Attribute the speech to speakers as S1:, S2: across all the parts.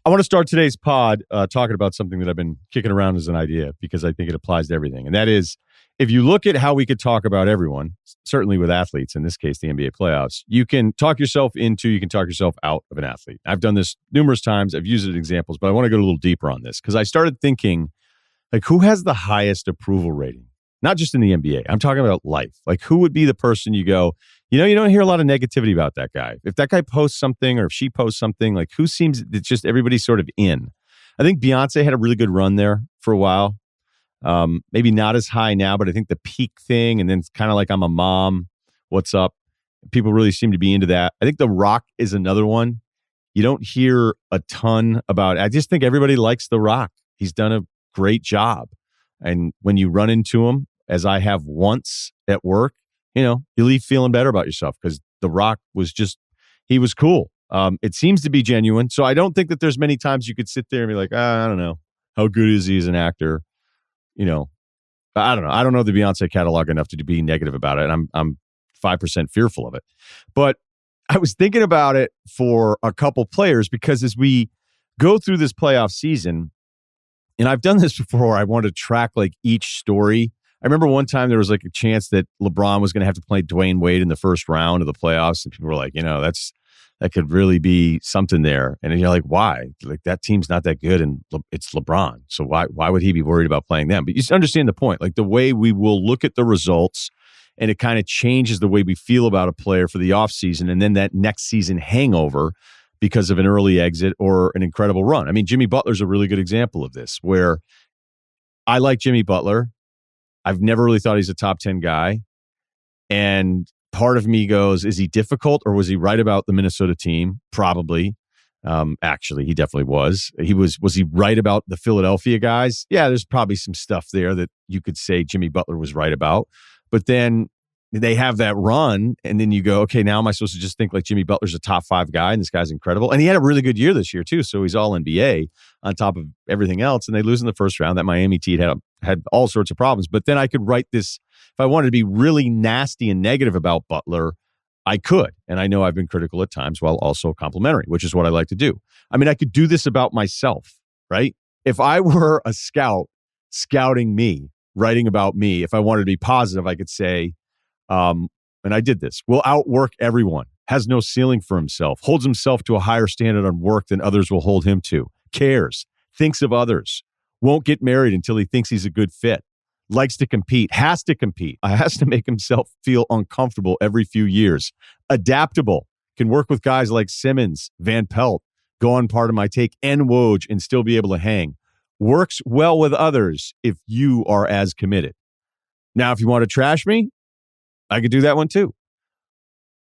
S1: I want to start today's pod talking about something that I've been kicking around as an idea because I think it applies to everything. And that is, if you look at how we could talk about everyone, certainly with athletes, in this case, the NBA playoffs, you can talk yourself out of an athlete. I've done this numerous times. I've used it in examples, but I want to go a little deeper on this because I started thinking, like, who has the highest approval rating? Not just in the NBA. I'm talking about life. Like, who would be the person you go, you don't hear a lot of negativity about that guy. If that guy posts something or if she posts something, like, who seems, it's just everybody's sort of in. I think Beyonce had a really good run there for a while. Maybe not as high now, but I think the peak thing, and then it's kind of like, I'm a mom, what's up? People really seem to be into that. I think The Rock is another one. You don't hear a ton about it. I just think everybody likes The Rock. He's done a great job. And when you run into him, as I have once at work, you leave feeling better about yourself because The Rock was he was cool. It seems to be genuine. So I don't think that there's many times you could sit there and be like, I don't know. How good is he as an actor? I don't know. I don't know the Beyonce catalog enough to be negative about it. I'm 5% fearful of it. But I was thinking about it for a couple players because as we go through this playoff season, and I've done this before, I wanted to track like each story. I remember one time there was like a chance that LeBron was going to have to play Dwayne Wade in the first round of the playoffs. And people were like, that could really be something there. And you're like, why? Like, that team's not that good and it's LeBron. So why would he be worried about playing them? But you just understand the point. Like, the way we will look at the results and it kind of changes the way we feel about a player for the offseason and then that next season hangover because of an early exit or an incredible run. I mean, Jimmy Butler's a really good example of this, where I like Jimmy Butler. I've never really thought he's a top 10 guy. And part of me goes, is he difficult or was he right about the Minnesota team? Probably. Actually, he definitely was. Was he right about the Philadelphia guys? Yeah, there's probably some stuff there that you could say Jimmy Butler was right about. But then they have that run, and then you go, okay, now am I supposed to just think like Jimmy Butler's a top 5 guy and this guy's incredible? And he had a really good year this year too, so he's all NBA on top of everything else, and they lose in the first round. That Miami team had all sorts of problems. But then I could write this, if I wanted to be really nasty and negative about Butler, I could. And I know I've been critical at times while also complimentary, which is what I like to do. I mean, I could do this about myself, right? If I were a scout scouting me, writing about me, if I wanted to be positive, I could say, and I did this, will outwork everyone, has no ceiling for himself, holds himself to a higher standard on work than others will hold him to, cares, thinks of others, won't get married until he thinks he's a good fit, likes to compete, has to make himself feel uncomfortable every few years, adaptable, can work with guys like Simmons, Van Pelt, go on Part of My Take, and Woj and still be able to hang, works well with others if you are as committed. Now, if you want to trash me, I could do that one too.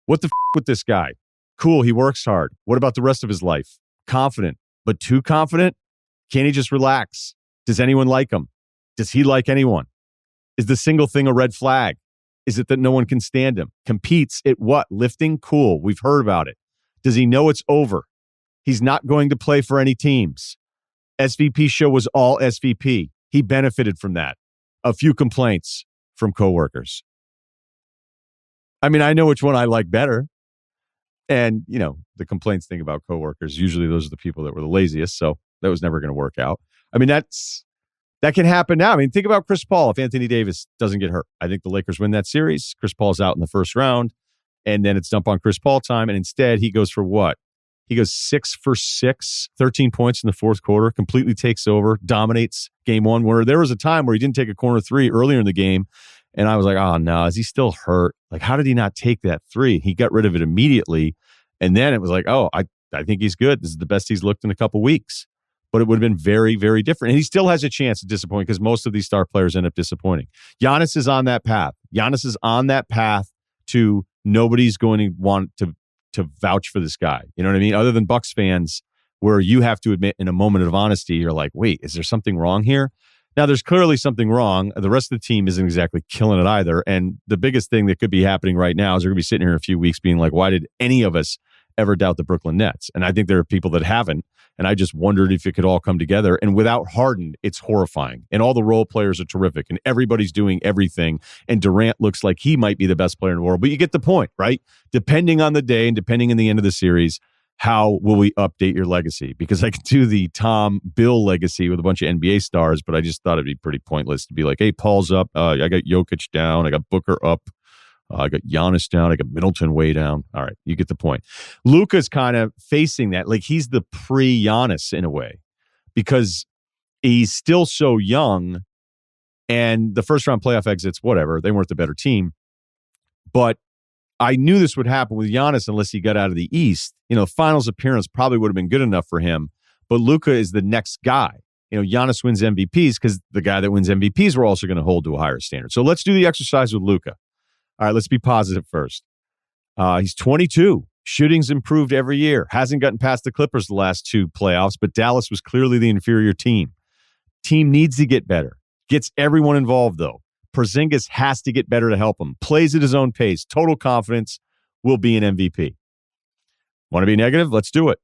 S1: What the with this guy? Cool, he works hard. What about the rest of his life? Confident, but too confident? Can't he just relax? Does anyone like him? Does he like anyone? Is the single thing a red flag? Is it that no one can stand him? Competes at what? Lifting? Cool, we've heard about it. Does he know it's over? He's not going to play for any teams. SVP show was all SVP. He benefited from that. A few complaints from coworkers. I mean, I know which one I like better. And, the complaints thing about coworkers, usually those are the people that were the laziest. So that was never going to work out. I mean, that can happen now. I mean, think about Chris Paul if Anthony Davis doesn't get hurt. I think the Lakers win that series. Chris Paul's out in the first round. And then it's dump on Chris Paul time. And instead, he goes for what? He goes 6 for 6, 13 points in the fourth quarter, completely takes over, dominates game one, where there was a time where he didn't take a corner three earlier in the game. And I was like, oh, no, is he still hurt? Like, how did he not take that three? He got rid of it immediately. And then it was like, oh, I think he's good. This is the best he's looked in a couple weeks. But it would have been very, very different. And he still has a chance to disappoint because most of these star players end up disappointing. Giannis is on that path. Giannis is on that path to nobody's going to want to vouch for this guy. You know what I mean? Other than Bucks fans, where you have to admit in a moment of honesty, you're like, wait, is there something wrong here? Now, there's clearly something wrong. The rest of the team isn't exactly killing it either. And the biggest thing that could be happening right now is we're going to be sitting here in a few weeks being like, why did any of us ever doubt the Brooklyn Nets? And I think there are people that haven't. And I just wondered if it could all come together. And without Harden, it's horrifying. And all the role players are terrific. And everybody's doing everything. And Durant looks like he might be the best player in the world. But you get the point, right? Depending on the day and depending on the end of the series, how will we update your legacy? Because I could do the Tom Bill legacy with a bunch of NBA stars, but I just thought it'd be pretty pointless to be like, hey, Paul's up. I got Jokic down. I got Booker up. I got Giannis down. I got Middleton way down. All right, you get the point. Luka's kind of facing that. Like, he's the pre-Giannis in a way because he's still so young, and the first-round playoff exits, whatever, they weren't the better team. But I knew this would happen with Giannis unless he got out of the East. Finals appearance probably would have been good enough for him, but Luka is the next guy. Giannis wins MVPs because the guy that wins MVPs we're also going to hold to a higher standard. So let's do the exercise with Luka. All right, let's be positive first. He's 22. Shooting's improved every year. Hasn't gotten past the Clippers the last 2 playoffs, but Dallas was clearly the inferior team. Team needs to get better. Gets everyone involved, though. Porzingis has to get better to help him. Plays at his own pace. Total confidence. Will be an MVP. Want to be negative? Let's do it.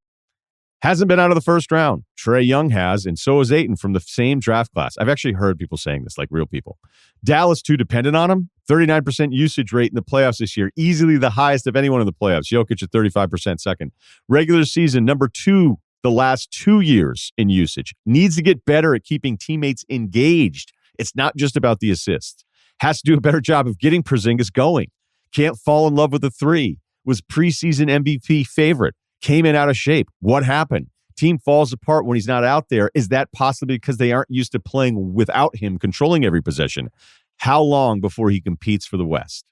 S1: Hasn't been out of the first round. Trae Young has, and so is Ayton from the same draft class. I've actually heard people saying this, like real people. Dallas too dependent on him. 39% usage rate in the playoffs this year. Easily the highest of anyone in the playoffs. Jokic at 35% second. Regular season, number 2 the last 2 years in usage. Needs to get better at keeping teammates engaged. It's not just about the assists. Has to do a better job of getting Porzingis going. Can't fall in love with the 3. Was preseason MVP favorite. Came in out of shape. What happened? Team falls apart when he's not out there. Is that possibly because they aren't used to playing without him controlling every possession? How long before he competes for the West?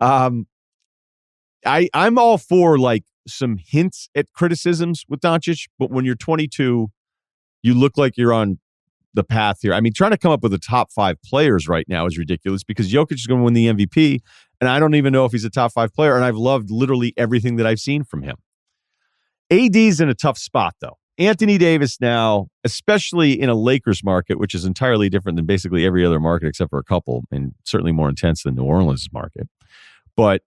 S1: I'm all for like some hints at criticisms with Doncic, but when you're 22, you look like you're on the path here. I mean, trying to come up with the top 5 players right now is ridiculous because Jokic is going to win the MVP, and I don't even know if he's a top 5 player, and I've loved literally everything that I've seen from him. AD's in a tough spot, though. Anthony Davis now, especially in a Lakers market, which is entirely different than basically every other market except for a couple, and certainly more intense than New Orleans' market. But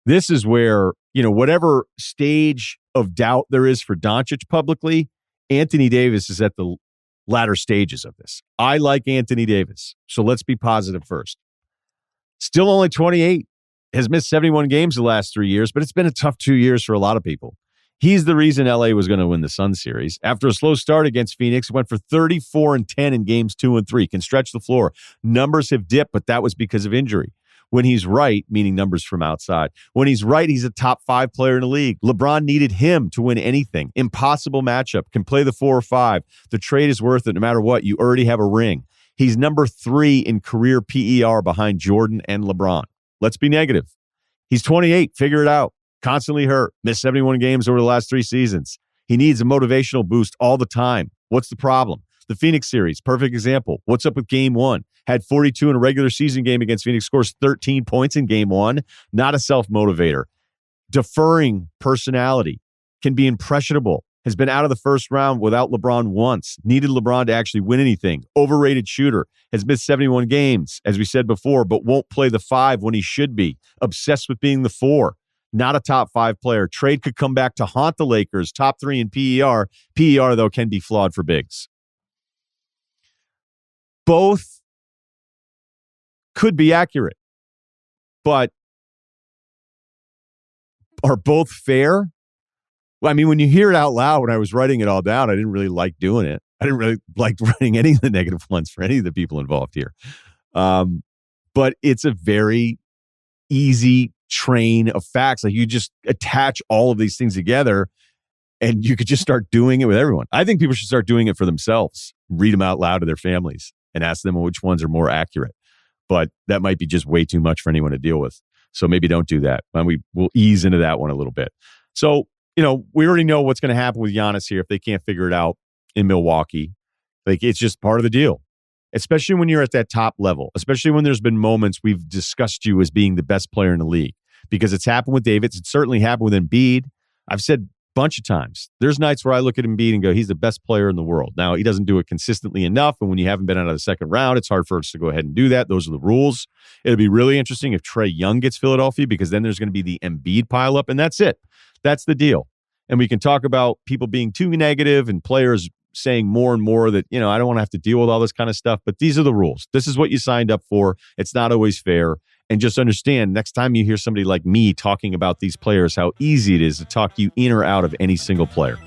S1: this is where, whatever stage of doubt there is for Doncic publicly, Anthony Davis is at the latter stages of this. I like Anthony Davis, so let's be positive first. Still only 28, has missed 71 games the last 3 years, but it's been a tough 2 years for a lot of people. He's the reason LA was going to win the Sun series. After a slow start against Phoenix, went for 34-10 in games 2 and 3, can stretch the floor. Numbers have dipped, but that was because of injury. When he's right, meaning numbers from outside, when he's right, he's a top 5 player in the league. LeBron needed him to win anything. Impossible matchup. Can play the 4 or 5. The trade is worth it no matter what. You already have a ring. He's number 3 in career PER behind Jordan and LeBron. Let's be negative. He's 28. Figure it out. Constantly hurt. Missed 71 games over the last 3 seasons. He needs a motivational boost all the time. What's the problem? The Phoenix series, perfect example. What's up with game 1? Had 42 in a regular season game against Phoenix, scores 13 points in game 1. Not a self-motivator. Deferring personality. Can be impressionable. Has been out of the first round without LeBron once. Needed LeBron to actually win anything. Overrated shooter. Has missed 71 games, as we said before, but won't play the 5 when he should be. Obsessed with being the 4. Not a top 5 player. Trade could come back to haunt the Lakers. Top 3 in PER. PER, though, can be flawed for bigs. Both could be accurate, but are both fair? Well, I mean, when you hear it out loud, when I was writing it all down, I didn't really like doing it. I didn't really like writing any of the negative ones for any of the people involved here. But it's a very easy train of facts. Like, you just attach all of these things together and you could just start doing it with everyone. I think people should start doing it for themselves. Read them out loud to their families and ask them which ones are more accurate. But that might be just way too much for anyone to deal with. So maybe don't do that. And we'll ease into that one a little bit. So, we already know what's going to happen with Giannis here if they can't figure it out in Milwaukee. Like, it's just part of the deal. Especially when you're at that top level. Especially when there's been moments we've discussed you as being the best player in the league. Because it's happened with Davis. It's certainly happened with Embiid. I've said bunch of times. There's nights where I look at Embiid and go, he's the best player in the world. Now, he doesn't do it consistently enough, and when you haven't been out of the second round, it's hard for us to go ahead and do that. Those are the rules. It'll be really interesting if Trae Young gets Philadelphia, because then there's going to be the Embiid pileup, and that's it. That's the deal. And we can talk about people being too negative and players saying more and more that, I don't want to have to deal with all this kind of stuff, but these are the rules. This is what you signed up for. It's not always fair. And just understand, next time you hear somebody like me talking about these players, how easy it is to talk you in or out of any single player.